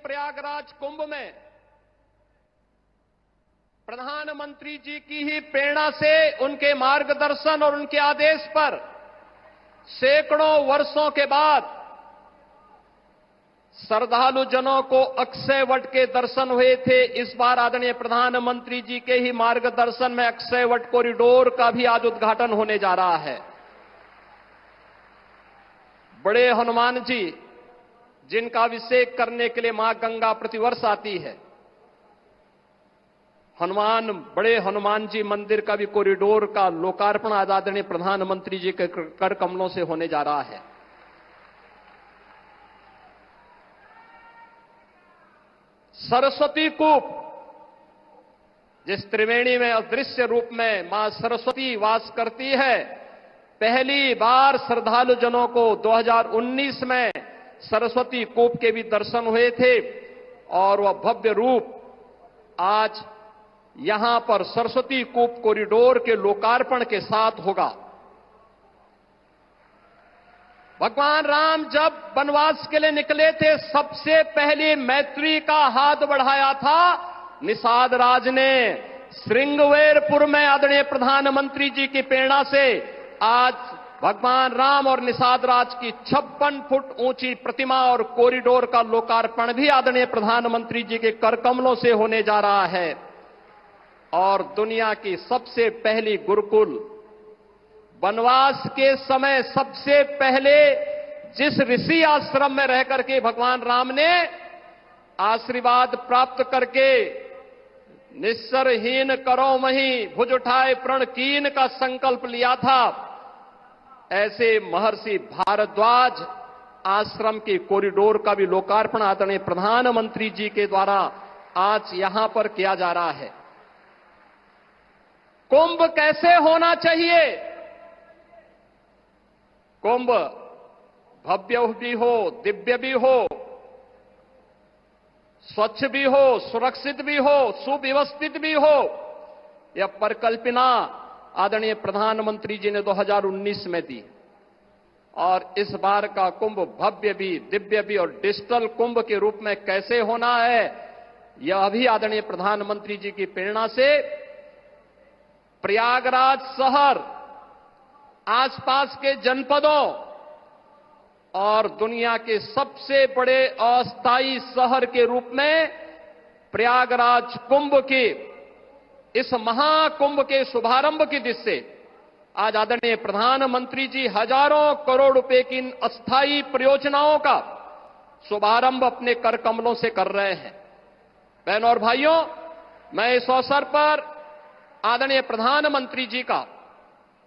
प्रयागराज कुंभ में प्रधानमंत्री जी की ही प्रेरणा से, उनके मार्गदर्शन और उनके आदेश पर सैकड़ों वर्षों के बाद श्रद्धालु जनों को अक्षय वट के दर्शन हुए थे। इस बार आदरणीय प्रधानमंत्री जी के ही मार्गदर्शन में अक्षय वट कॉरिडोर का भी आज उद्घाटन होने जा रहा है। बड़े हनुमान जी, जिनका अभिषेक करने के लिए मां गंगा प्रतिवर्ष आती है, बड़े हनुमान जी मंदिर का भी कॉरिडोर का लोकार्पण आज आदरणीय प्रधानमंत्री जी के कर कमलों से होने जा रहा है। सरस्वती कूप, जिस त्रिवेणी में अदृश्य रूप में मां सरस्वती वास करती है, पहली बार श्रद्धालु जनों को 2019 में सरस्वती कूप के भी दर्शन हुए थे और वह भव्य रूप आज यहां पर सरस्वती कूप कॉरिडोर के लोकार्पण के साथ होगा। भगवान राम जब वनवास के लिए निकले थे, सबसे पहले मैत्री का हाथ बढ़ाया था निषाद राज ने। श्रृंगवेरपुर में आदरणीय प्रधानमंत्री जी की प्रेरणा से आज भगवान राम और निषाद राज की 56 फुट ऊंची प्रतिमा और कॉरिडोर का लोकार्पण भी आदरणीय प्रधानमंत्री जी के कर कमलों से होने जा रहा है। और दुनिया की सबसे पहली गुरुकुल, वनवास के समय सबसे पहले जिस ऋषि आश्रम में रह करके भगवान राम ने आशीर्वाद प्राप्त करके निस्सरहीन करो मही भुज उठाए प्रण कीन का संकल्प लिया था, ऐसे महर्षि भारद्वाज आश्रम के कॉरिडोर का भी लोकार्पण आदरणीय प्रधानमंत्री जी के द्वारा आज यहां पर किया जा रहा है। कुंभ कैसे होना चाहिए? कुंभ भव्य भी हो, दिव्य भी हो, स्वच्छ भी हो, सुरक्षित भी हो, सुव्यवस्थित भी हो। यह परिकल्पना आदरणीय प्रधानमंत्री जी ने 2019 में दी और इस बार का कुंभ भव्य भी, दिव्य भी और डिजिटल कुंभ के रूप में कैसे होना है, यह भी आदरणीय प्रधानमंत्री जी की प्रेरणा से प्रयागराज शहर, आसपास के जनपदों और दुनिया के सबसे बड़े अस्थायी शहर के रूप में प्रयागराज कुंभ के इस महाकुंभ के शुभारंभ की दिशा से आज आदरणीय प्रधानमंत्री जी हजारों करोड़ रुपए की इन अस्थायी परियोजनाओं का शुभारंभ अपने कर कमलों से कर रहे हैं। बहनों और भाइयों, मैं इस अवसर पर आदरणीय प्रधानमंत्री जी का,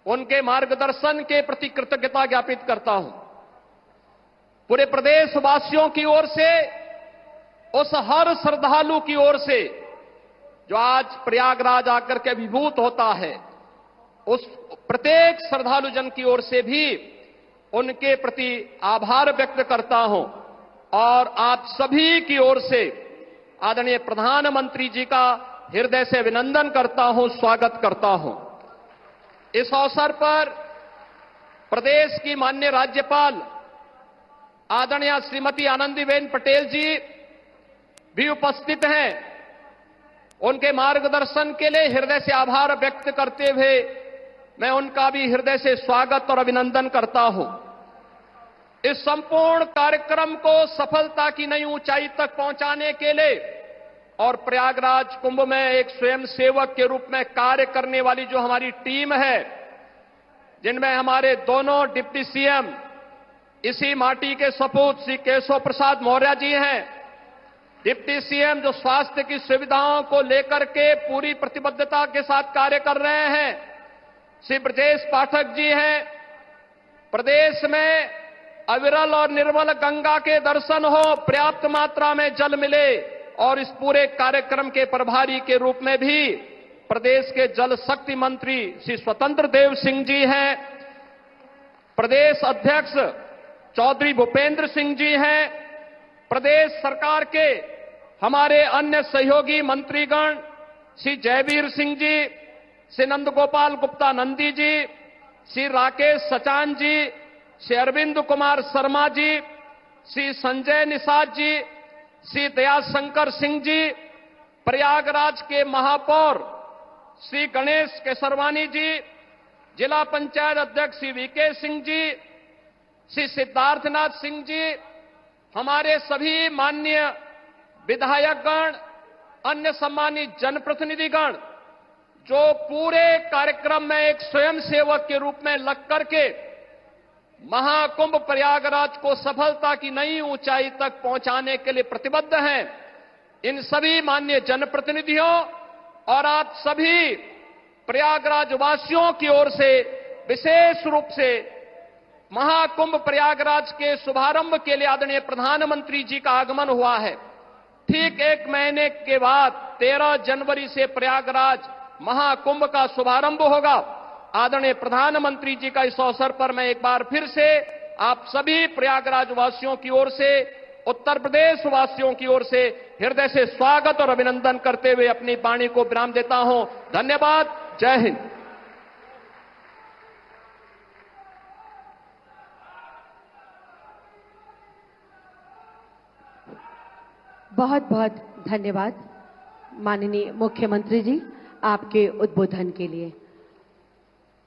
उनके मार्गदर्शन के प्रति कृतज्ञता ज्ञापित करता हूं। पूरे प्रदेशवासियों की ओर से, उस हर श्रद्धालु की ओर से जो आज प्रयागराज आकर के विभूत होता है, उस प्रत्येक श्रद्धालु जन की ओर से भी उनके प्रति आभार व्यक्त करता हूं और आप सभी की ओर से आदरणीय प्रधानमंत्री जी का हृदय से अभिनंदन करता हूं, स्वागत करता हूं। इस अवसर पर प्रदेश की माननीय राज्यपाल आदरणीय श्रीमती आनंदीबेन पटेल जी भी उपस्थित हैं। उनके मार्गदर्शन के लिए हृदय से आभार व्यक्त करते हुए मैं उनका भी हृदय से स्वागत और अभिनंदन करता हूं। इस संपूर्ण कार्यक्रम को सफलता की नई ऊंचाई तक पहुंचाने के लिए और प्रयागराज कुंभ में एक स्वयं सेवक के रूप में कार्य करने वाली जो हमारी टीम है, जिनमें हमारे दोनों डिप्टी सीएम, इसी माटी के सपूत श्री केशव प्रसाद मौर्य जी हैं, डिप्टी सीएम जो स्वास्थ्य की सुविधाओं को लेकर के पूरी प्रतिबद्धता के साथ कार्य कर रहे हैं, श्री ब्रजेश पाठक जी हैं। प्रदेश में अविरल और निर्मल गंगा के दर्शन हो, पर्याप्त मात्रा में जल मिले और इस पूरे कार्यक्रम के प्रभारी के रूप में भी प्रदेश के जल शक्ति मंत्री श्री स्वतंत्र देव सिंह जी हैं। प्रदेश अध्यक्ष चौधरी भूपेंद्र सिंह जी हैं। प्रदेश सरकार के हमारे अन्य सहयोगी मंत्रीगण श्री जयवीर सिंह जी, श्री नंदगोपाल गुप्ता नंदी जी, श्री राकेश सचान जी, श्री अरविंद कुमार शर्मा जी, श्री संजय निषाद जी, श्री दयाशंकर सिंह जी, प्रयागराज के महापौर श्री गणेश केसरवानी जी, जिला पंचायत अध्यक्ष श्री वीके सिंह जी, श्री सिद्धार्थनाथ सिंह जी, हमारे सभी माननीय विधायकगण, अन्य सम्मानित जनप्रतिनिधिगण, जो पूरे कार्यक्रम में एक स्वयंसेवक के रूप में लग करके महाकुंभ प्रयागराज को सफलता की नई ऊंचाई तक पहुंचाने के लिए प्रतिबद्ध हैं, इन सभी माननीय जनप्रतिनिधियों और आप सभी प्रयागराज वासियों की ओर से विशेष रूप से महाकुंभ प्रयागराज के शुभारंभ के लिए आदरणीय प्रधानमंत्री जी का आगमन हुआ है। ठीक एक महीने के बाद 13 जनवरी से प्रयागराज महाकुंभ का शुभारंभ होगा। आदरणीय प्रधानमंत्री जी का इस अवसर पर मैं एक बार फिर से आप सभी प्रयागराज वासियों की ओर से, उत्तर प्रदेश वासियों की ओर से हृदय से स्वागत और अभिनंदन करते हुए अपनी वाणी को विराम देता हूं। धन्यवाद। जय हिंद। बहुत बहुत धन्यवाद माननीय मुख्यमंत्री जी आपके उद्बोधन के लिए।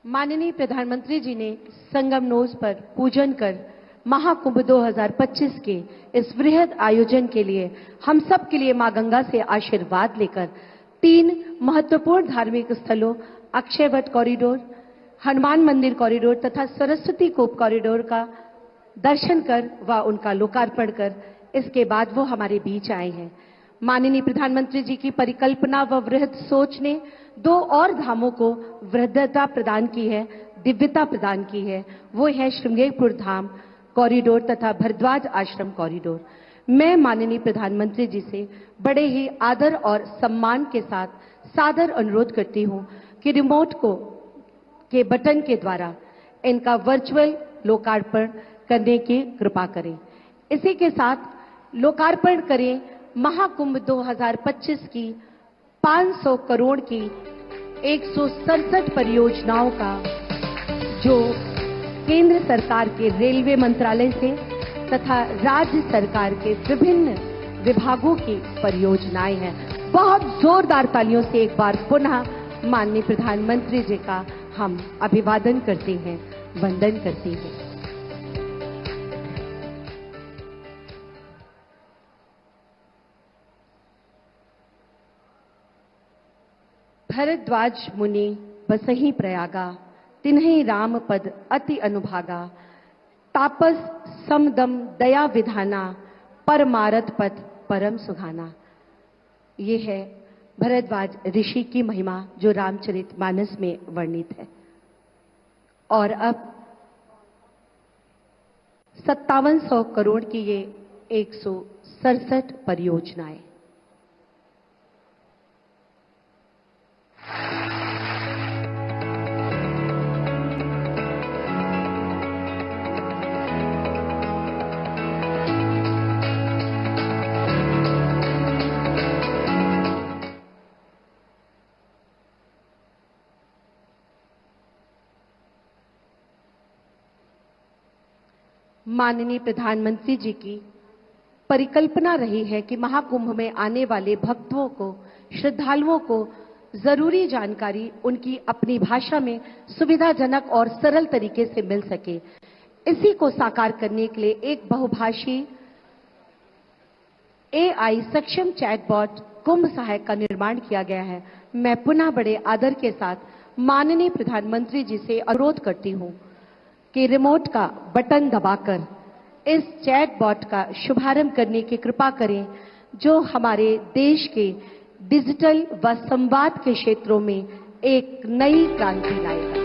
माननीय प्रधानमंत्री जी ने संगमनोज पर पूजन कर महाकुंभ 2025 के इस वृहद आयोजन के लिए हम सब के लिए मां गंगा से आशीर्वाद लेकर 3 महत्वपूर्ण धार्मिक स्थलों अक्षयवट कॉरिडोर, हनुमान मंदिर कॉरिडोर तथा सरस्वती कूप कॉरिडोर का दर्शन कर व उनका लोकार्पण कर इसके बाद वो हमारे बीच आए हैं। माननीय प्रधानमंत्री जी की परिकल्पना व वृहद सोच ने 2 और धामों को वृद्धता प्रदान की है, दिव्यता प्रदान की है। वो है श्रृंगेरपुर धाम कॉरिडोर तथा भरद्वाज आश्रम कॉरिडोर। मैं माननीय प्रधानमंत्री जी से बड़े ही आदर और सम्मान के साथ सादर अनुरोध करती हूं कि रिमोट के बटन के द्वारा इनका वर्चुअल लोकार्पण करने की कृपा करें। इसी के साथ लोकार्पण करें महाकुंभ 2025 की 500 करोड़ की 167 परियोजनाओं का, जो केंद्र सरकार के रेलवे मंत्रालय से तथा राज्य सरकार के विभिन्न विभागों की परियोजनाएं हैं। बहुत जोरदार तालियों से एक बार पुनः माननीय प्रधानमंत्री जी का हम अभिवादन करते हैं, वंदन करते हैं। भरद्वाज मुनि बसहि प्रयागा, तिन्हि राम पद अति अनुभागा, तापस समदम दया विधाना, परमारथ पथ परम सुहाना। ये है भरद्वाज ऋषि की महिमा जो रामचरितमानस में वर्णित है। और अब 5700 करोड़ की ये 167 परियोजनाएं। माननीय प्रधानमंत्री जी की परिकल्पना रही है कि महाकुंभ में आने वाले भक्तों को, श्रद्धालुओं को जरूरी जानकारी उनकी अपनी भाषा में सुविधाजनक और सरल तरीके से मिल सके। इसी को साकार करने के लिए एक बहुभाषी AI सक्षम चैटबॉट कुंभ सहायक का निर्माण किया गया है। मैं पुनः बड़े आदर के साथ माननीय प्रधानमंत्री जी से अनुरोध करती हूं कि रिमोट का बटन दबाकर इस चैटबॉट का शुभारंभ करने की कृपा करें, जो हमारे देश के डिजिटल व संवाद के क्षेत्रों में एक नई क्रांति लाएगा।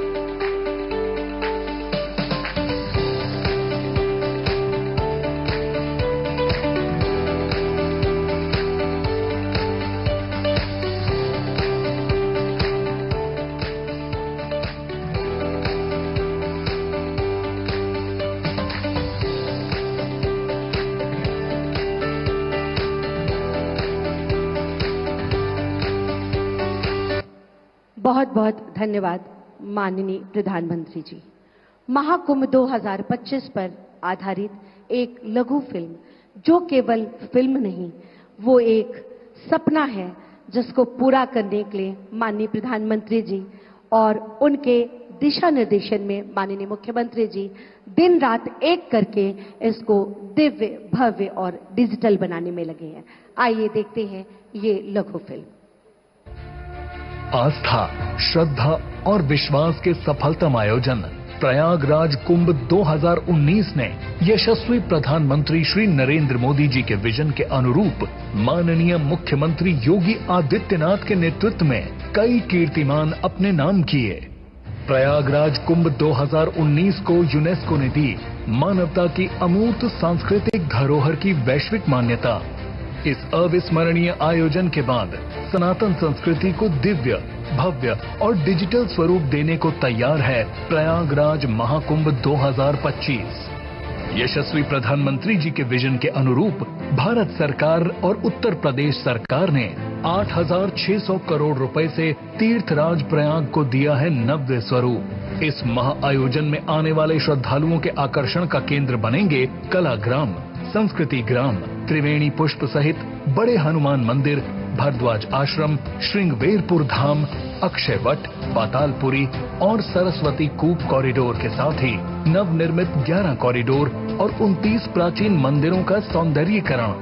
बहुत बहुत धन्यवाद माननीय प्रधानमंत्री जी। महाकुंभ 2025 पर आधारित एक लघु फिल्म जो केवल फिल्म नहीं, वो एक सपना है जिसको पूरा करने के लिए माननीय प्रधानमंत्री जी और उनके दिशा निर्देशन में माननीय मुख्यमंत्री जी दिन रात एक करके इसको दिव्य, भव्य और डिजिटल बनाने में लगे हैं। आइए देखते हैं ये लघु फिल्म। आस्था, श्रद्धा और विश्वास के सफलतम आयोजन प्रयागराज कुंभ 2019 ने यशस्वी प्रधानमंत्री श्री नरेंद्र मोदी जी के विजन के अनुरूप माननीय मुख्यमंत्री योगी आदित्यनाथ के नेतृत्व में कई कीर्तिमान अपने नाम किए। प्रयागराज कुंभ 2019 को यूनेस्को ने दी मानवता की अमूर्त सांस्कृतिक धरोहर की वैश्विक मान्यता। इस अविस्मरणीय आयोजन के बाद सनातन संस्कृति को दिव्य, भव्य और डिजिटल स्वरूप देने को तैयार है प्रयागराज महाकुंभ 2025। यशस्वी प्रधानमंत्री जी के विजन के अनुरूप भारत सरकार और उत्तर प्रदेश सरकार ने 8,600 करोड़ रुपए से तीर्थराज प्रयाग को दिया है नव्य स्वरूप। इस महाआयोजन में आने वाले श्रद्धालुओं के आकर्षण का केंद्र बनेंगे कलाग्राम, संस्कृति ग्राम, त्रिवेणी पुष्प सहित बड़े हनुमान मंदिर, भरद्वाज आश्रम, श्रृंगवेरपुर धाम, अक्षयवट, पातालपुरी और सरस्वती कूप कॉरिडोर के साथ ही नवनिर्मित 11 कॉरिडोर और 29 प्राचीन मंदिरों का सौंदर्यीकरण।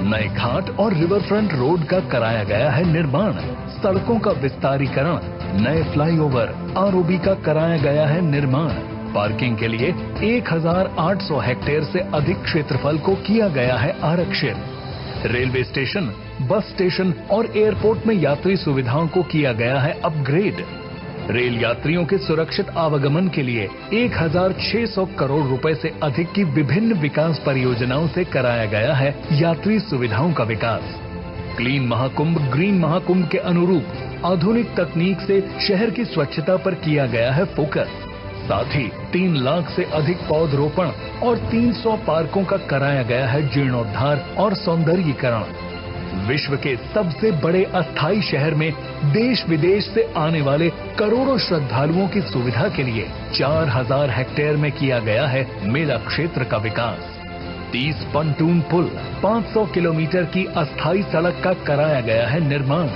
नए घाट और रिवरफ्रंट रोड का कराया गया है निर्माण, सड़कों का विस्तारीकरण, नए फ्लाईओवर, आरओबी का कराया गया है निर्माण। पार्किंग के लिए 1,800 हेक्टेयर से अधिक क्षेत्रफल को किया गया है आरक्षित। रेलवे स्टेशन, बस स्टेशन और एयरपोर्ट में यात्री सुविधाओं को किया गया है अपग्रेड। रेल यात्रियों के सुरक्षित आवागमन के लिए 1,600 करोड़ रुपए से अधिक की विभिन्न विकास परियोजनाओं से कराया गया है यात्री सुविधाओं का विकास। क्लीन महाकुंभ, ग्रीन महाकुंभ के अनुरूप आधुनिक तकनीक से शहर की स्वच्छता पर किया गया है फोकस। साथ ही 3 लाख से अधिक पौधरोपण और 300 पार्कों का कराया गया है जीर्णोद्धार और सौंदर्यीकरण। विश्व के सबसे बड़े अस्थायी शहर में देश विदेश से आने वाले करोड़ों श्रद्धालुओं की सुविधा के लिए 4,000 हेक्टेयर में किया गया है मेला क्षेत्र का विकास। 30 पंटून पुल, 500 किलोमीटर की अस्थायी सड़क का कराया गया है निर्माण।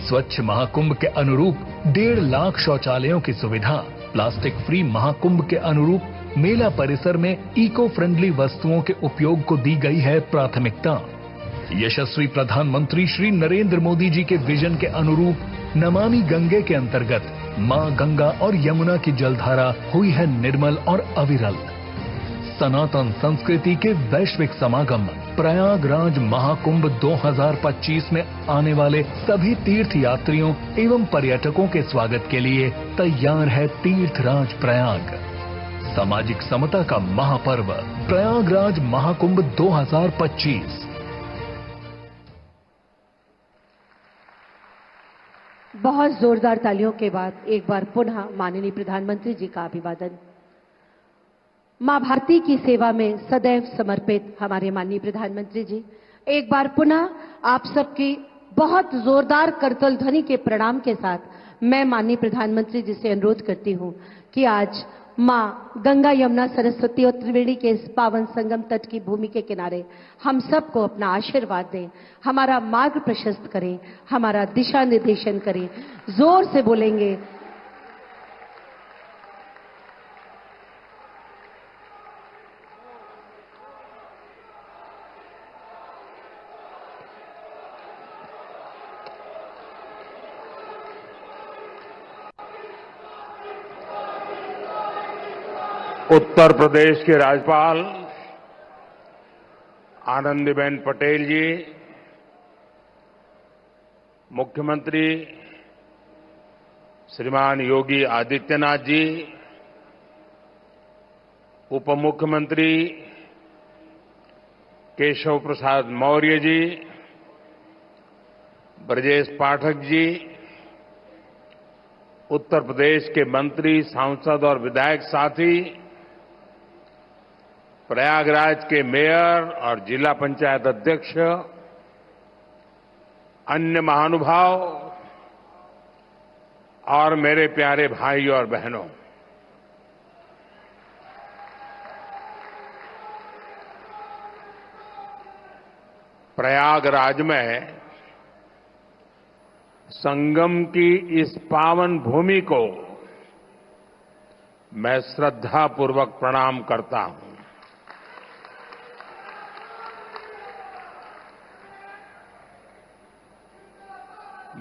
स्वच्छ महाकुंभ के अनुरूप 1.5 लाख शौचालयों की सुविधा। प्लास्टिक फ्री महाकुंभ के अनुरूप मेला परिसर में इको फ्रेंडली वस्तुओं के उपयोग को दी गई है प्राथमिकता। यशस्वी प्रधानमंत्री श्री नरेंद्र मोदी जी के विजन के अनुरूप नमामि गंगे के अंतर्गत मां गंगा और यमुना की जलधारा हुई है निर्मल और अविरल। सनातन संस्कृति के वैश्विक समागम प्रयागराज महाकुंभ 2025 में आने वाले सभी तीर्थ यात्रियों एवं पर्यटकों के स्वागत के लिए तैयार है तीर्थराज प्रयाग। सामाजिक समता का महापर्व प्रयागराज महाकुंभ 2025। बहुत जोरदार तालियों के बाद एक बार पुनः माननीय प्रधानमंत्री जी का अभिवादन। मां भारती की सेवा में सदैव समर्पित हमारे माननीय प्रधानमंत्री जी, एक बार पुनः आप सबकी बहुत जोरदार करतल ध्वनि के प्रणाम के साथ मैं माननीय प्रधानमंत्री जी से अनुरोध करती हूं कि आज मां गंगा, यमुना, सरस्वती और त्रिवेणी के इस पावन संगम तट की भूमि के किनारे हम सबको अपना आशीर्वाद दें, हमारा मार्ग प्रशस्त करें, हमारा दिशा निर्देशन करें। जोर से बोलेंगे, उत्तर प्रदेश के राज्यपाल आनंदीबेन पटेल जी, मुख्यमंत्री श्रीमान योगी आदित्यनाथ जी, उप मुख्यमंत्री केशव प्रसाद मौर्य जी, ब्रजेश पाठक जी, उत्तर प्रदेश के मंत्री, सांसद और विधायक साथी, प्रयागराज के मेयर और जिला पंचायत अध्यक्ष, अन्य महानुभाव और मेरे प्यारे भाई और बहनों, प्रयागराज में संगम की इस पावन भूमि को मैं श्रद्धापूर्वक प्रणाम करता हूं।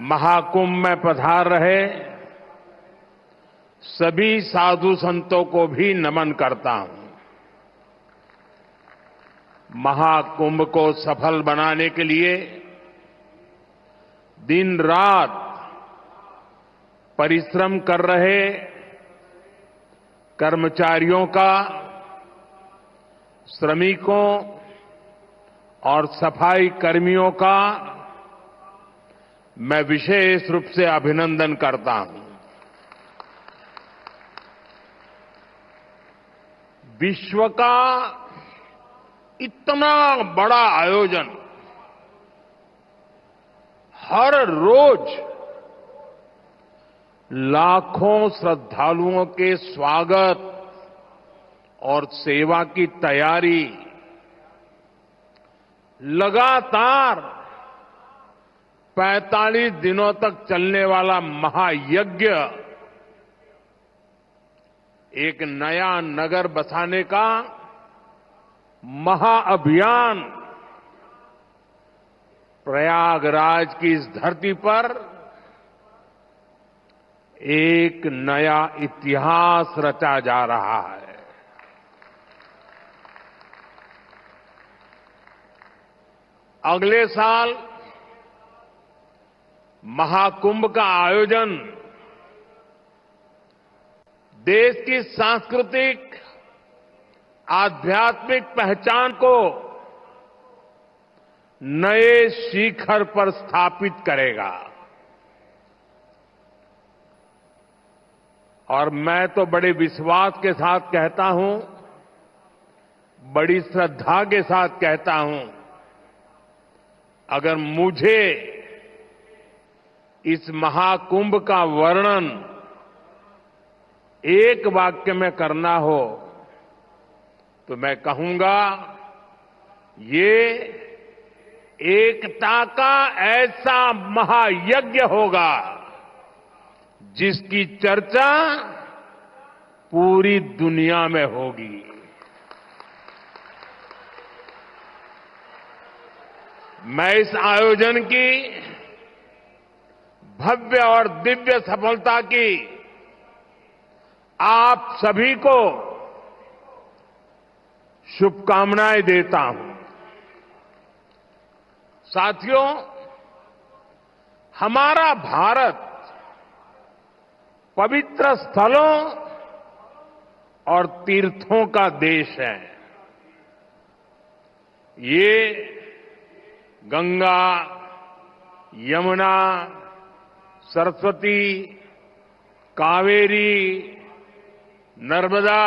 महाकुंभ में पधार रहे सभी साधु संतों को भी नमन करता हूं। महाकुंभ को सफल बनाने के लिए दिन रात परिश्रम कर रहे कर्मचारियों का, श्रमिकों और सफाई कर्मियों का मैं विशेष रूप से अभिनंदन करता हूं। विश्व का इतना बड़ा आयोजन हर रोज लाखों श्रद्धालुओं के स्वागत और सेवा की तैयारी लगातार 45 दिनों तक चलने वाला महायज्ञ, एक नया नगर बसाने का महाअभियान प्रयागराज की इस धरती पर एक नया इतिहास रचा जा रहा है। अगले साल महाकुंभ का आयोजन देश की सांस्कृतिक आध्यात्मिक पहचान को नए शिखर पर स्थापित करेगा। और मैं तो बड़े विश्वास के साथ कहता हूं, बड़ी श्रद्धा के साथ कहता हूं, अगर मुझे इस महाकुंभ का वर्णन एक वाक्य में करना हो तो मैं कहूंगा, ये एकता का ऐसा महायज्ञ होगा जिसकी चर्चा पूरी दुनिया में होगी। मैं इस आयोजन की भव्य और दिव्य सफलता की आप सभी को शुभकामनाएं देता हूं। साथियों, हमारा भारत पवित्र स्थलों और तीर्थों का देश है। ये गंगा, यमुना, सरस्वती, कावेरी, नर्मदा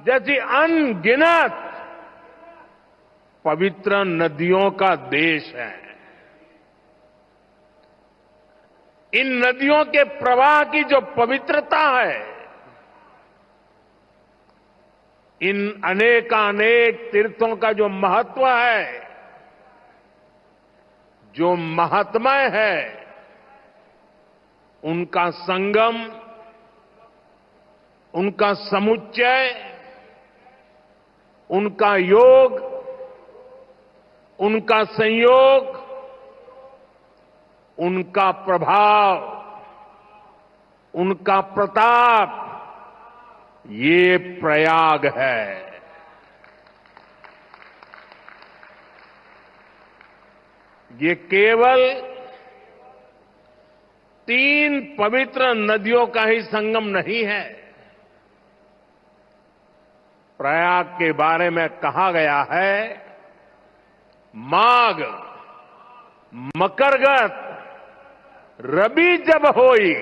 जैसी अनगिनत पवित्र नदियों का देश है। इन नदियों के प्रवाह की जो पवित्रता है, इन अनेकानेक तीर्थों का जो महत्व है, जो महात्म्य है, उनका संगम, उनका समुच्चय, उनका योग, उनका संयोग, उनका प्रभाव, उनका प्रताप, ये प्रयाग है। ये केवल 3 पवित्र नदियों का ही संगम नहीं है। प्रयाग के बारे में कहा गया है, माघ मकरगत रवि जब होई,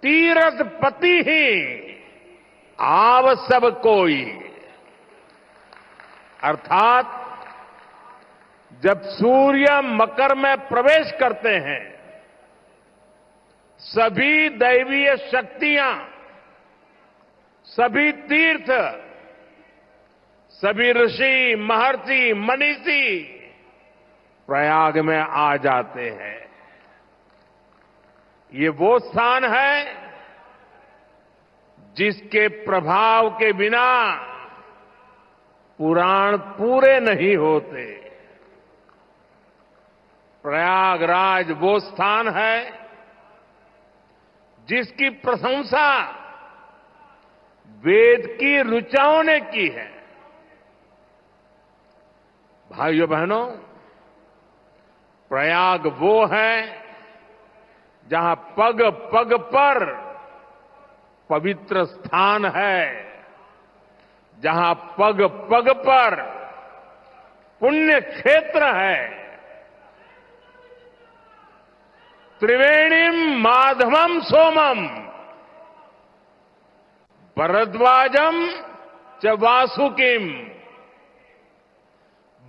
तीरथ पति ही आव सब कोई। अर्थात जब सूर्य मकर में प्रवेश करते हैं, सभी दैवीय शक्तियां, सभी तीर्थ, सभी ऋषि, महर्षि, मनीषी प्रयाग में आ जाते हैं। ये वो स्थान है जिसके प्रभाव के बिना पुराण पूरे नहीं होते। प्रयागराज वो स्थान है जिसकी प्रशंसा वेद की ऋचाओं ने की है। भाइयों बहनों, प्रयाग वो है जहां पग पग पर पवित्र स्थान है, जहां पग पग पर पुण्य क्षेत्र है। त्रिवेणीम माधवम सोमम भरद्वाजम च वासुकिम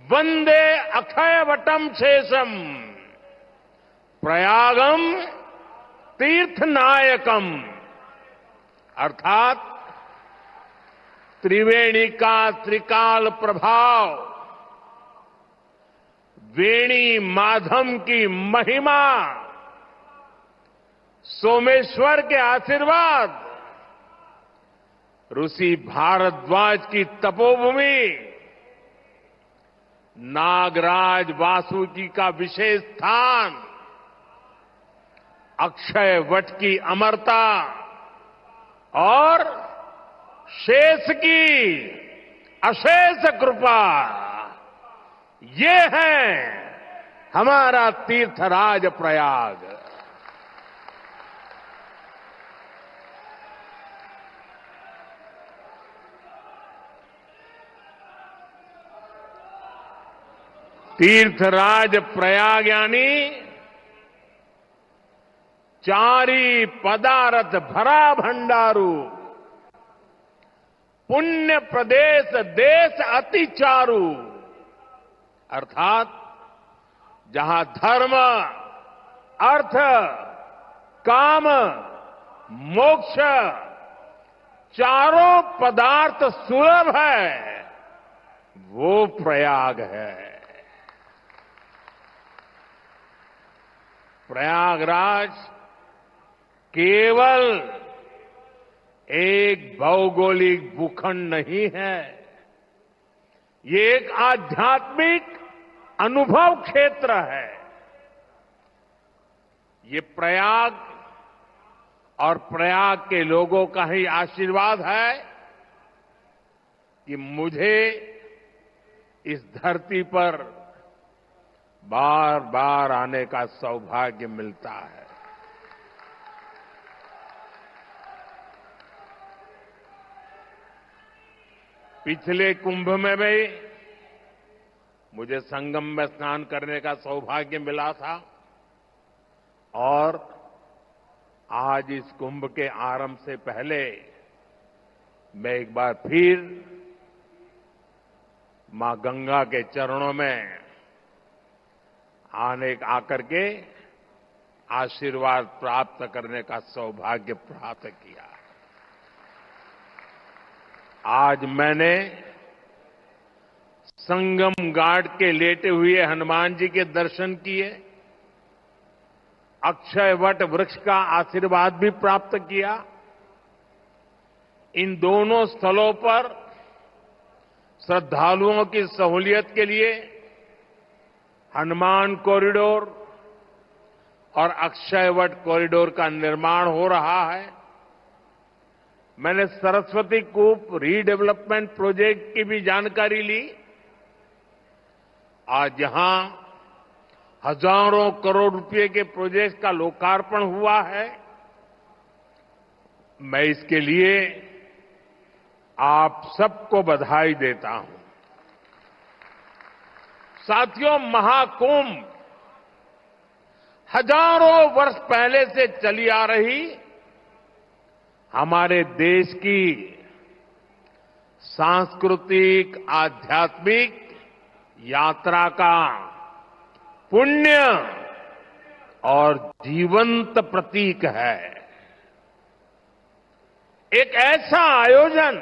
वंदे अक्षयवटम शेषम प्रयागम तीर्थनायकम। अर्थात त्रिवेणी का त्रिकाल प्रभाव, वेणी माधव की महिमा, सोमेश्वर के आशीर्वाद, ऋषि भारद्वाज की तपोभूमि, नागराज वासुकी का विशेष स्थान, अक्षय वट की अमरता और शेष की अशेष कृपा, ये है हमारा तीर्थराज प्रयाग। तीर्थराज प्रयाग यानी चारी पदार्थ भरा भंडारू, पुण्य प्रदेश देश अति चारु। अर्थात जहां धर्म, अर्थ, काम, मोक्ष चारों पदार्थ सुलभ है, वो प्रयाग है। प्रयागराज केवल एक भौगोलिक भूखंड नहीं है, ये एक आध्यात्मिक अनुभव क्षेत्र है। ये प्रयाग और प्रयाग के लोगों का ही आशीर्वाद है कि मुझे इस धरती पर बार बार आने का सौभाग्य मिलता है। पिछले कुंभ में भी मुझे संगम में स्नान करने का सौभाग्य मिला था और आज इस कुंभ के आरंभ से पहले मैं एक बार फिर मां गंगा के चरणों में आकर के आशीर्वाद प्राप्त करने का सौभाग्य प्राप्त किया। आज मैंने संगम घाट के लेटे हुए हनुमान जी के दर्शन किए, अक्षय वट वृक्ष का आशीर्वाद भी प्राप्त किया। इन दोनों स्थलों पर श्रद्धालुओं की सहूलियत के लिए हनुमान कॉरिडोर और अक्षय वट कॉरिडोर का निर्माण हो रहा है। मैंने सरस्वती कूप रीडेवलपमेंट प्रोजेक्ट की भी जानकारी ली। आज यहां हजारों करोड़ रुपए के प्रोजेक्ट का लोकार्पण हुआ है। मैं इसके लिए आप सबको बधाई देता हूं। साथियों, महाकुंभ हजारों वर्ष पहले से चली आ रही हमारे देश की सांस्कृतिक, आध्यात्मिक यात्रा का पुण्य और जीवंत प्रतीक है। एक ऐसा आयोजन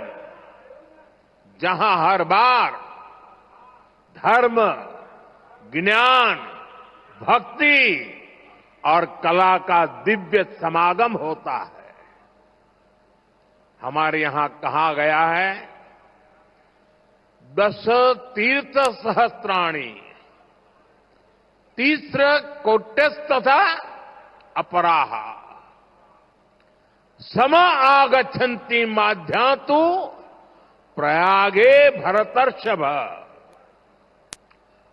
जहां हर बार धर्म, ज्ञान, भक्ति और कला का दिव्य समागम होता है। हमारे यहां कहा गया है, दश तीर्थ सहस्त्राणि तीस्र कोट्यस्तथा अपराह सम आगच्छन्ति माध्यातु प्रयागे भरतर्षभ।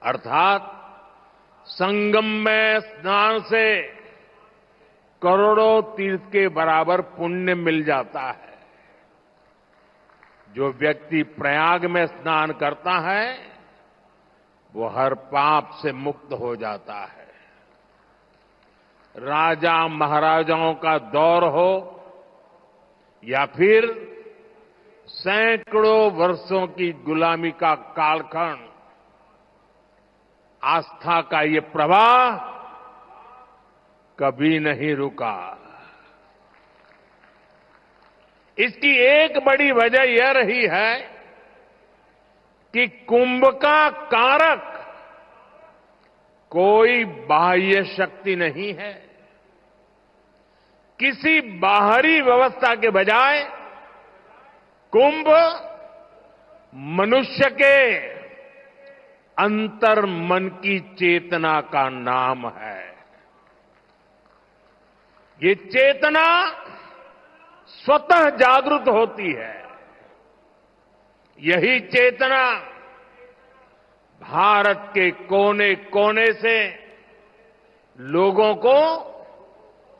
अर्थात संगम में स्नान से करोड़ों तीर्थ के बराबर पुण्य मिल जाता है। जो व्यक्ति प्रयाग में स्नान करता है वो हर पाप से मुक्त हो जाता है। राजा महाराजाओं का दौर हो या फिर सैकड़ों वर्षों की गुलामी का कालखंड, आस्था का ये प्रवाह कभी नहीं रुका। इसकी एक बड़ी वजह यह रही है कि कुंभ का कारक कोई बाह्य शक्ति नहीं है। किसी बाहरी व्यवस्था के बजाय कुंभ मनुष्य के अंतर मन की चेतना का नाम है। ये चेतना स्वतः जागृत होती है। यही चेतना भारत के कोने कोने से लोगों को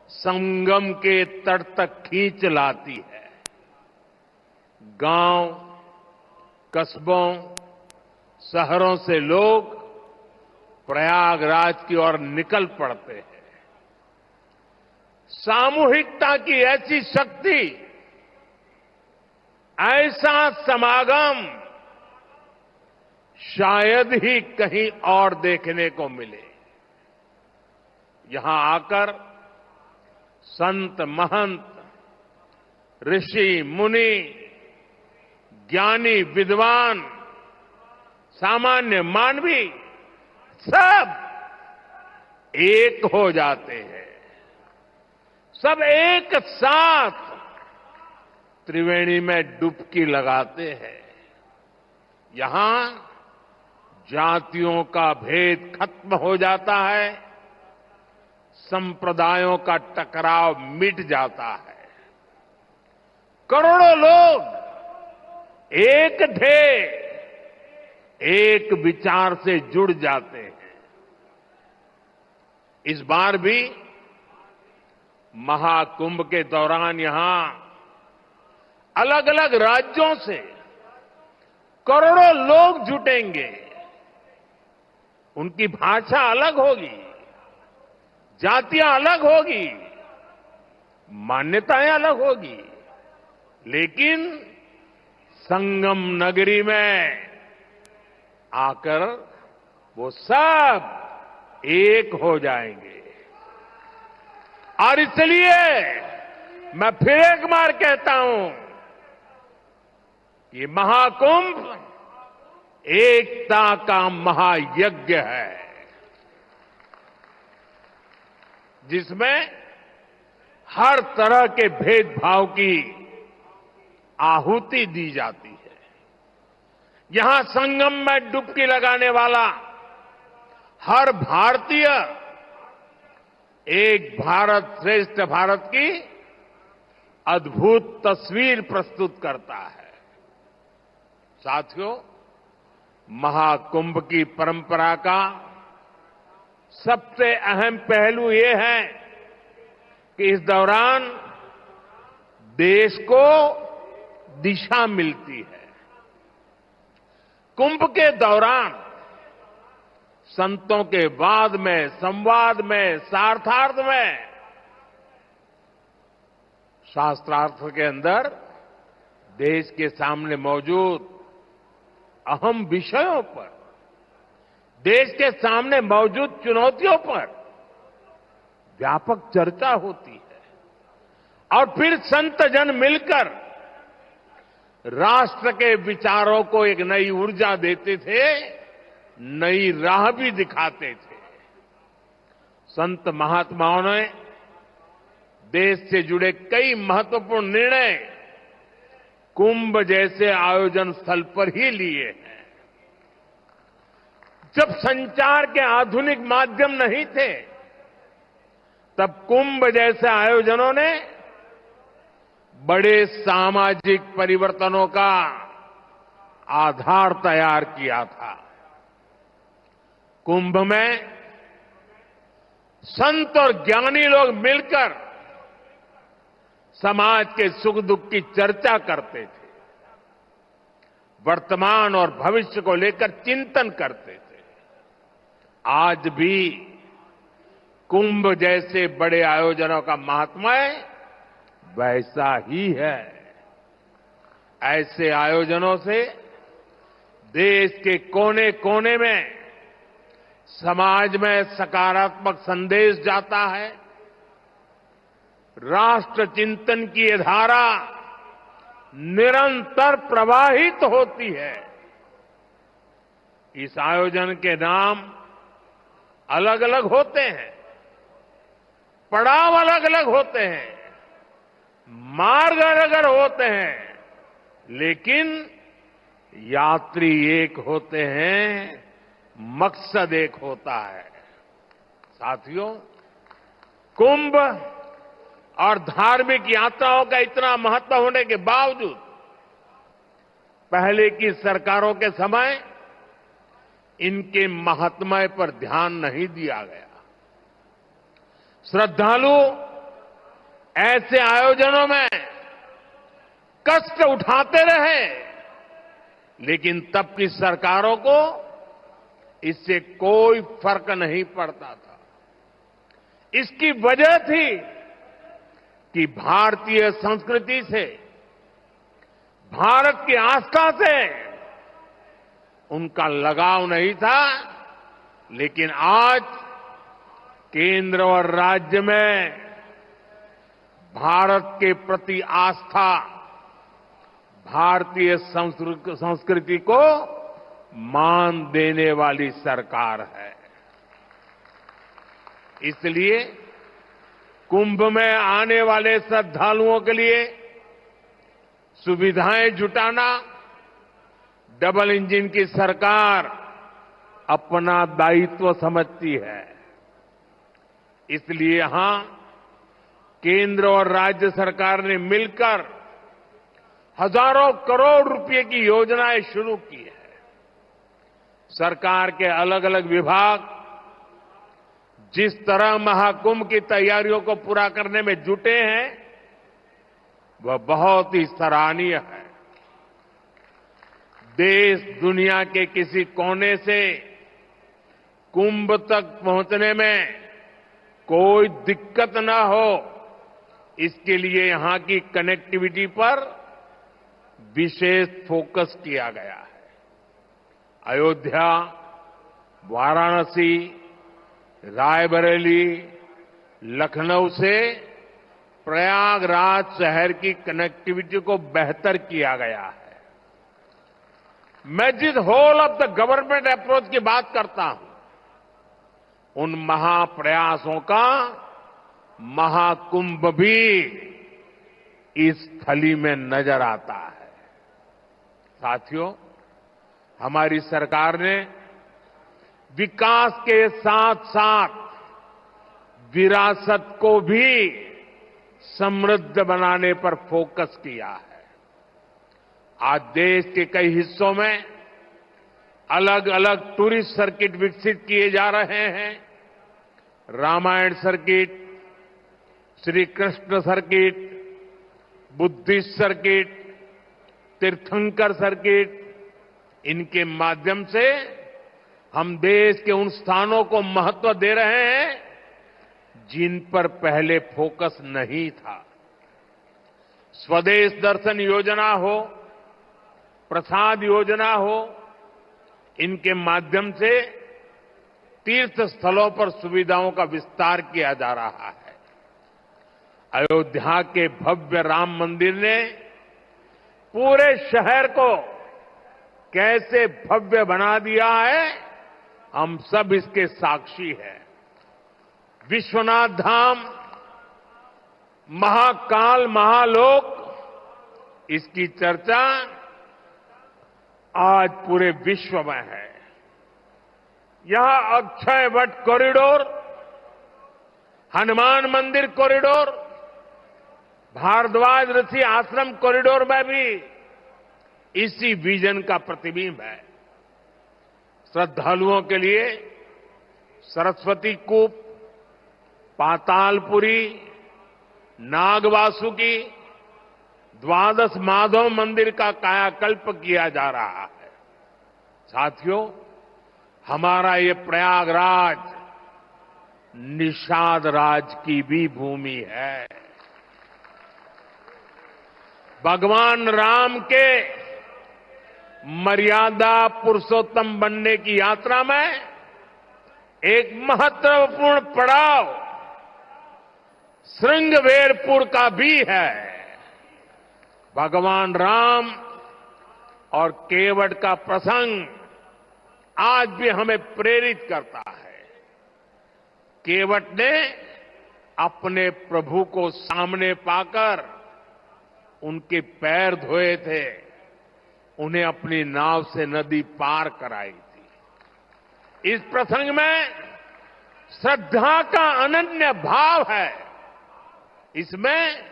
संगम के तट तक खींच लाती है। गांव, कस्बों, शहरों से लोग प्रयागराज की ओर निकल पड़ते हैं। सामूहिकता की ऐसी शक्ति, ऐसा समागम शायद ही कहीं और देखने को मिले। यहां आकर संत, महंत, ऋषि, मुनि, ज्ञानी, विद्वान, सामान्य मानवी सब एक हो जाते हैं। सब एक साथ त्रिवेणी में डुबकी लगाते हैं। यहां जातियों का भेद खत्म हो जाता है, संप्रदायों का टकराव मिट जाता है। करोड़ों लोग एक थे, एक विचार से जुड़ जाते हैं। इस बार भी महाकुंभ के दौरान यहां अलग अलग राज्यों से करोड़ों लोग जुटेंगे। उनकी भाषा अलग होगी, जातियां अलग होगी, मान्यताएं अलग होगी, लेकिन संगम नगरी में आकर वो सब एक हो जाएंगे। और इसलिए मैं फिर एक बार कहता हूं, ये महाकुंभ एकता का महायज्ञ है, जिसमें हर तरह के भेदभाव की आहुति दी जाती है। यहां संगम में डुबकी लगाने वाला हर भारतीय एक भारत श्रेष्ठ भारत की अद्भुत तस्वीर प्रस्तुत करता है। साथियों, महाकुंभ की परंपरा का सबसे अहम पहलू ये है कि इस दौरान देश को दिशा मिलती है। कुंभ के दौरान संतों के वाद में, संवाद में, सार्थार्थ में, शास्त्रार्थ के अंदर देश के सामने मौजूद अहम विषयों पर, देश के सामने मौजूद चुनौतियों पर व्यापक चर्चा होती है। और फिर संत जन मिलकर राष्ट्र के विचारों को एक नई ऊर्जा देते थे, नई राह भी दिखाते थे। संत महात्माओं ने देश से जुड़े कई महत्वपूर्ण निर्णय कुंभ जैसे आयोजन स्थल पर ही लिए हैं। जब संचार के आधुनिक माध्यम नहीं थे, तब कुंभ जैसे आयोजनों ने बड़े सामाजिक परिवर्तनों का आधार तैयार किया था। कुंभ में संत और ज्ञानी लोग मिलकर समाज के सुख दुख की चर्चा करते थे, वर्तमान और भविष्य को लेकर चिंतन करते थे। आज भी कुंभ जैसे बड़े आयोजनों का महात्म्य वैसा ही है। ऐसे आयोजनों से देश के कोने कोने में समाज में सकारात्मक संदेश जाता है। राष्ट्र चिंतन की ये धारा निरंतर प्रवाहित होती है। इस आयोजन के नाम अलग अलग होते हैं, पड़ाव अलग अलग होते हैं, मार्ग अलग अलग होते हैं, लेकिन यात्री एक होते हैं, मकसद एक होता है। साथियों, कुंभ और धार्मिक यात्राओं का इतना महत्व होने के बावजूद पहले की सरकारों के समय इनके महात्म्य पर ध्यान नहीं दिया गया। श्रद्धालु ऐसे आयोजनों में कष्ट उठाते रहे, लेकिन तब की सरकारों को इससे कोई फर्क नहीं पड़ता था। इसकी वजह थी कि भारतीय संस्कृति से, भारत की आस्था से उनका लगाव नहीं था। लेकिन आज केंद्र और राज्य में भारत के प्रति आस्था, भारतीय संस्कृति को मान देने वाली सरकार है। इसलिए कुंभ में आने वाले श्रद्धालुओं के लिए सुविधाएं जुटाना डबल इंजन की सरकार अपना दायित्व समझती है। इसलिए यहां केंद्र और राज्य सरकार ने मिलकर हजारों करोड़ रुपए की योजनाएं शुरू की है। सरकार के अलग अलग विभाग जिस तरह महाकुंभ की तैयारियों को पूरा करने में जुटे हैं, वह बहुत ही सराहनीय है। देश दुनिया के किसी कोने से कुंभ तक पहुंचने में कोई दिक्कत न हो, इसके लिए यहां की कनेक्टिविटी पर विशेष फोकस किया गया है। अयोध्या, वाराणसी, रायबरेली, लखनऊ से प्रयागराज शहर की कनेक्टिविटी को बेहतर किया गया है। मैं जिस whole of the government approach की बात करता हूं, उन महाप्रयासों का महाकुंभ भी इस थली में नजर आता है। साथियों, हमारी सरकार ने विकास के साथ साथ विरासत को भी समृद्ध बनाने पर फोकस किया है। आज देश के कई हिस्सों में अलग अलग टूरिस्ट सर्किट विकसित किए जा रहे हैं। Ramayana circuit, Shri Krishna circuit, Buddhist circuit, Tirthankar circuit, इनके माध्यम से हम देश के उन स्थानों को महत्व दे रहे हैं जिन पर पहले फोकस नहीं था। स्वदेश दर्शन योजना हो, प्रसाद योजना हो, इनके माध्यम से तीर्थ स्थलों पर सुविधाओं का विस्तार किया जा रहा है। अयोध्या के भव्य राम मंदिर ने पूरे शहर को कैसे भव्य बना दिया है, हम सब इसके साक्षी हैं। विश्वनाथ धाम, महाकाल, महालोक, इसकी चर्चा आज पूरे विश्व में है। यहां अक्षय वट कॉरिडोर, हनुमान मंदिर कॉरिडोर, भारद्वाज ऋषि आश्रम कॉरिडोर में भी इसी विजन का प्रतिबिंब है। श्रद्धालुओं के लिए सरस्वती कूप, पातालपुरी, नागवासुकी, द्वादश माधव मंदिर का कायाकल्प किया जा रहा है। साथियों, हमारा ये प्रयागराज निषाद राज की भी भूमि है। भगवान राम के मर्यादा पुरुषोत्तम बनने की यात्रा में एक महत्वपूर्ण पड़ाव श्रृंगवेरपुर का भी है। भगवान राम और केवट का प्रसंग आज भी हमें प्रेरित करता है। केवट ने अपने प्रभु को सामने पाकर उनके पैर धोए थे, उन्हें अपनी नाव से नदी पार कराई थी। इस प्रसंग में श्रद्धा का अनन्य भाव है। इसमें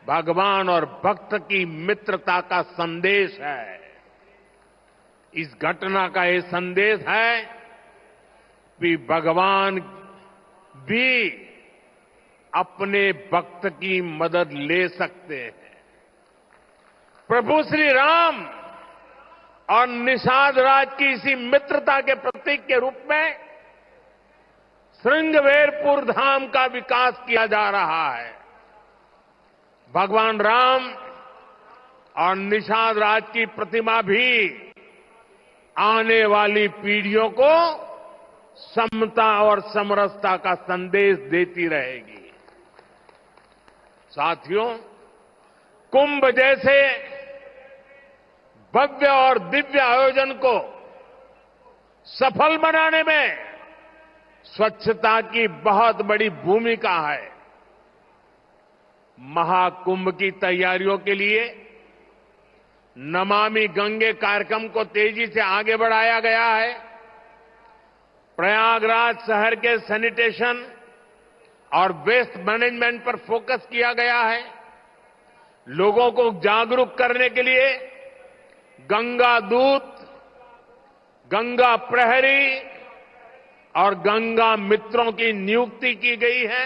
भगवान और भक्त की मित्रता का संदेश है। इस घटना का ये संदेश है कि भगवान भी अपने भक्त की मदद ले सकते हैं। प्रभु श्री राम और निषाद राज की इसी मित्रता के प्रतीक के रूप में श्रृंगवेरपुर धाम का विकास किया जा रहा है। भगवान राम और निषाद राज की प्रतिमा भी आने वाली पीढ़ियों को समता और समरसता का संदेश देती रहेगी। साथियों, कुंभ जैसे भव्य और दिव्य आयोजन को सफल बनाने में स्वच्छता की बहुत बड़ी भूमिका है। महाकुंभ की तैयारियों के लिए नमामि गंगे कार्यक्रम को तेजी से आगे बढ़ाया गया है। प्रयागराज शहर के सैनिटेशन और वेस्ट मैनेजमेंट पर फोकस किया गया है। लोगों को जागरूक करने के लिए गंगा दूत, गंगा प्रहरी और गंगा मित्रों की नियुक्ति की गई है।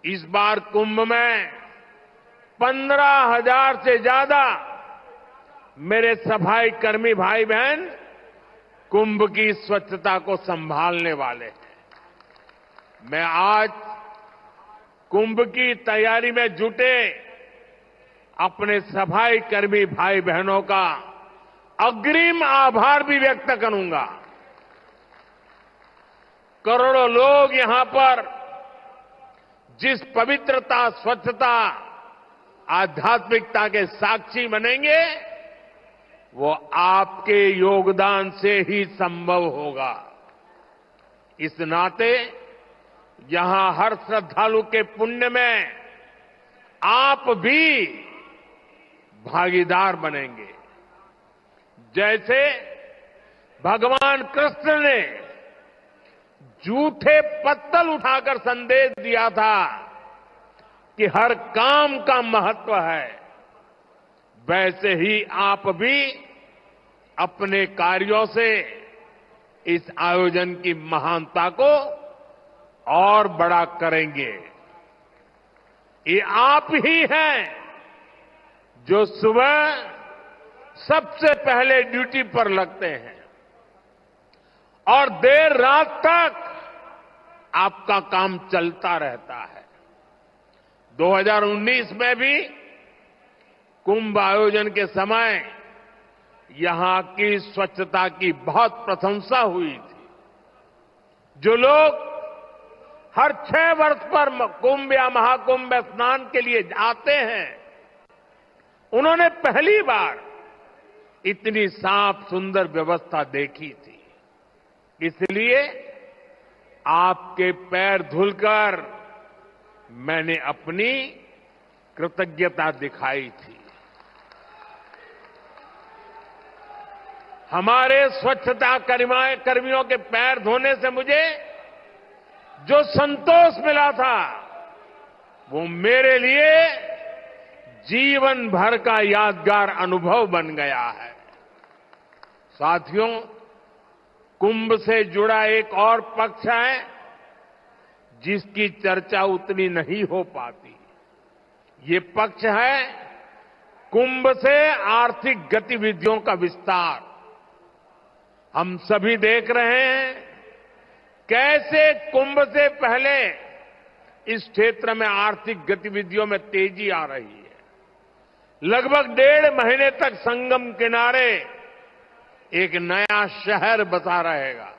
इस बार कुंभ में 15,000 से ज्यादा मेरे सफाई कर्मी भाई बहन कुंभ की स्वच्छता को संभालने वाले हैं। मैं आज कुंभ की तैयारी में जुटे अपने सफाई कर्मी भाई बहनों का अग्रिम आभार भी व्यक्त करूंगा। करोड़ों लोग यहां पर जिस पवित्रता, स्वच्छता, आध्यात्मिकता के साक्षी बनेंगे, वो आपके योगदान से ही संभव होगा। इस नाते यहां हर श्रद्धालु के पुण्य में आप भी भागीदार बनेंगे। जैसे भगवान कृष्ण ने झूठे पत्तल उठाकर संदेश दिया था कि हर काम का महत्व है, वैसे ही आप भी अपने कार्यों से इस आयोजन की महानता को और बड़ा करेंगे। ये आप ही हैं जो सुबह सबसे पहले ड्यूटी पर लगते हैं और देर रात तक आपका काम चलता रहता है। 2019 में भी कुंभ आयोजन के समय यहां की स्वच्छता की बहुत प्रशंसा हुई थी। जो लोग हर 6 वर्ष पर कुंभ या महाकुंभ में स्नान के लिए जाते हैं, उन्होंने पहली बार इतनी साफ सुंदर व्यवस्था देखी थी। इसलिए आपके पैर धुलकर मैंने अपनी कृतज्ञता दिखाई थी। हमारे स्वच्छता कर्मियों के पैर धोने से मुझे जो संतोष मिला था वो मेरे लिए जीवन भर का यादगार अनुभव बन गया है। साथियों, कुंभ से जुड़ा एक और पक्ष है जिसकी चर्चा उतनी नहीं हो पाती। ये पक्ष है कुंभ से आर्थिक गतिविधियों का विस्तार। हम सभी देख रहे हैं कैसे कुंभ से पहले इस क्षेत्र में आर्थिक गतिविधियों में तेजी आ रही है। लगभग 1.5 महीने तक संगम किनारे एक नया शहर बसा रहेगा,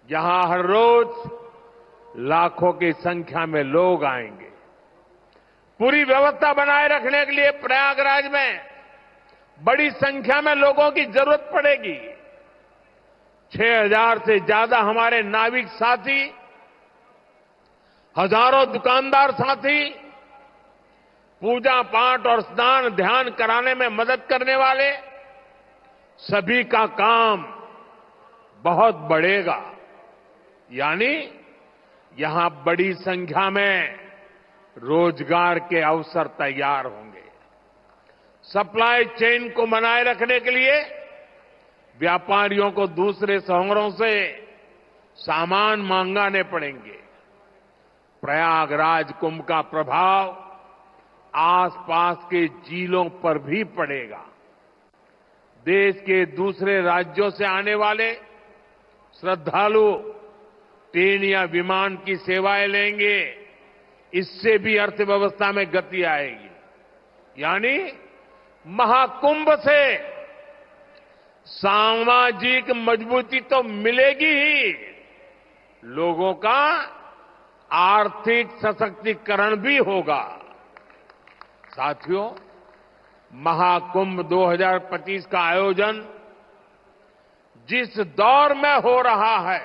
जहां हर रोज लाखों की संख्या में लोग आएंगे। पूरी व्यवस्था बनाए रखने के लिए प्रयागराज में बड़ी संख्या में लोगों की जरूरत पड़ेगी। 6,000 से ज्यादा हमारे नाविक साथी, हजारों दुकानदार साथी, पूजा पाठ और स्नान ध्यान कराने में मदद करने वाले सभी का काम बहुत बढ़ेगा। यानी यहां बड़ी संख्या में रोजगार के अवसर तैयार होंगे। सप्लाई चेन को बनाए रखने के लिए व्यापारियों को दूसरे शहरों से सामान मंगाने पड़ेंगे। प्रयागराज कुंभ का प्रभाव आसपास के जिलों पर भी पड़ेगा। देश के दूसरे राज्यों से आने वाले श्रद्धालु ट्रेन या विमान की सेवाएं लेंगे। इससे भी अर्थव्यवस्था में गति आएगी। यानी महाकुंभ से सामाजिक मजबूती तो मिलेगी ही, लोगों का आर्थिक सशक्तिकरण भी होगा। साथियों, महाकुंभ 2025 का आयोजन जिस दौर में हो रहा है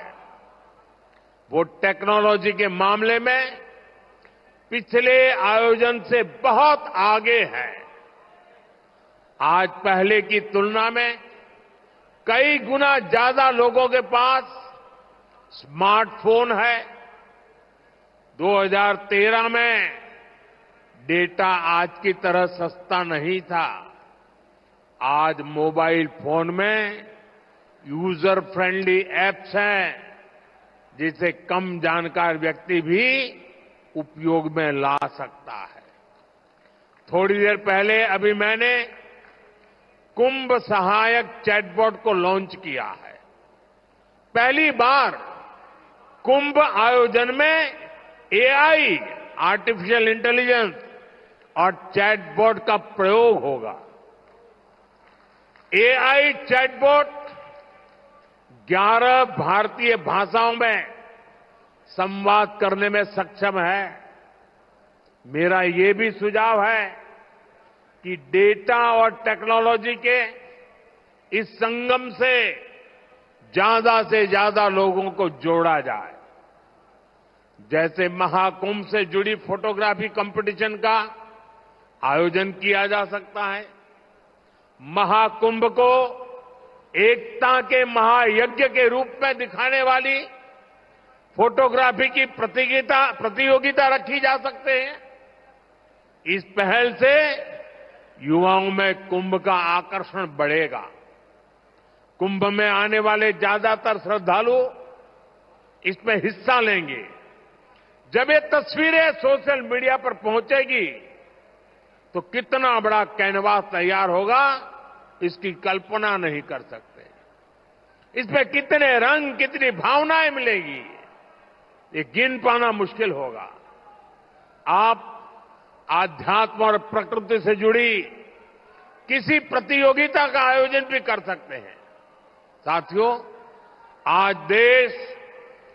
वो टेक्नोलॉजी के मामले में पिछले आयोजन से बहुत आगे है। आज पहले की तुलना में कई गुना ज्यादा लोगों के पास स्मार्टफोन है। 2013 में डेटा आज की तरह सस्ता नहीं था। आज मोबाइल फोन में यूजर फ्रेंडली एप्स हैं जिसे कम जानकार व्यक्ति भी उपयोग में ला सकता है। थोड़ी देर पहले अभी मैंने कुंभ सहायक चैटबॉट को लॉन्च किया है। पहली बार कुंभ आयोजन में एआई, आर्टिफिशियल इंटेलिजेंस और चैटबॉट का प्रयोग होगा। एआई चैटबॉट 11 भारतीय भाषाओं में संवाद करने में सक्षम है। मेरा ये भी सुझाव है कि डेटा और टेक्नोलॉजी के इस संगम से ज्यादा लोगों को जोड़ा जाए। जैसे महाकुंभ से जुड़ी फोटोग्राफी कंपटीशन का आयोजन किया जा सकता है, महाकुंभ को एकता के महायज्ञ के रूप में दिखाने वाली फोटोग्राफी की प्रतियोगिता रखी जा सकते हैं। इस पहल से युवाओं में कुंभ का आकर्षण बढ़ेगा। कुंभ में आने वाले ज्यादातर श्रद्धालु इसमें हिस्सा लेंगे। जब ये तस्वीरें सोशल मीडिया पर पहुंचेगी तो कितना बड़ा कैनवास तैयार होगा, इसकी कल्पना नहीं कर सकते। इसमें कितने रंग, कितनी भावनाएं मिलेगी, ये गिन पाना मुश्किल होगा। आप आध्यात्म और प्रकृति से जुड़ी किसी प्रतियोगिता का आयोजन भी कर सकते हैं। साथियों, आज देश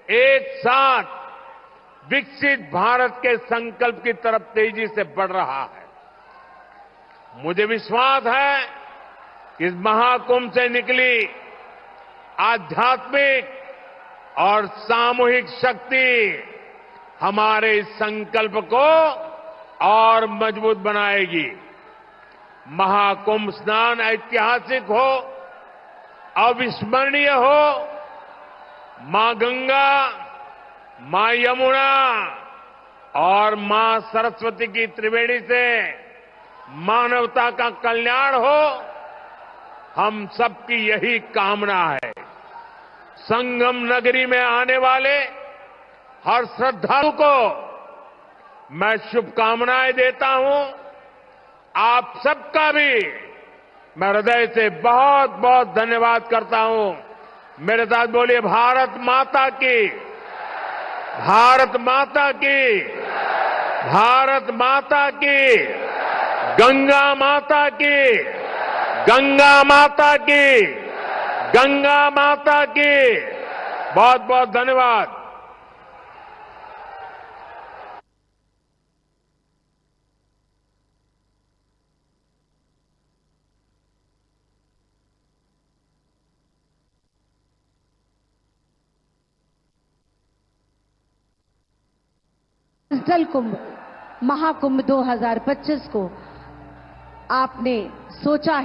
एक साथ विकसित भारत के संकल्प की तरफ तेजी से बढ़ रहा है। मुझे विश्वास है कि इस महाकुंभ से निकली आध्यात्मिक और सामूहिक शक्ति हमारे इस संकल्प को और मजबूत बनाएगी। महाकुंभ स्नान ऐतिहासिक हो, अविस्मरणीय हो, मां गंगा, मां यमुना और मां सरस्वती की त्रिवेणी से मानवता का कल्याण हो, हम सबकी यही कामना है। संगम नगरी में आने वाले हर श्रद्धालु को मैं शुभकामनाएं देता हूं। आप सबका भी मैं हृदय से बहुत बहुत धन्यवाद करता हूं। मेरे साथ बोलिए भारत माता की, भारत माता की, भारत माता की, गंगा माता की, गंगा माता की, गंगा माता की। बहुत बहुत धन्यवाद। जल कुंभ महाकुंभ 2025 को आपने सोचा है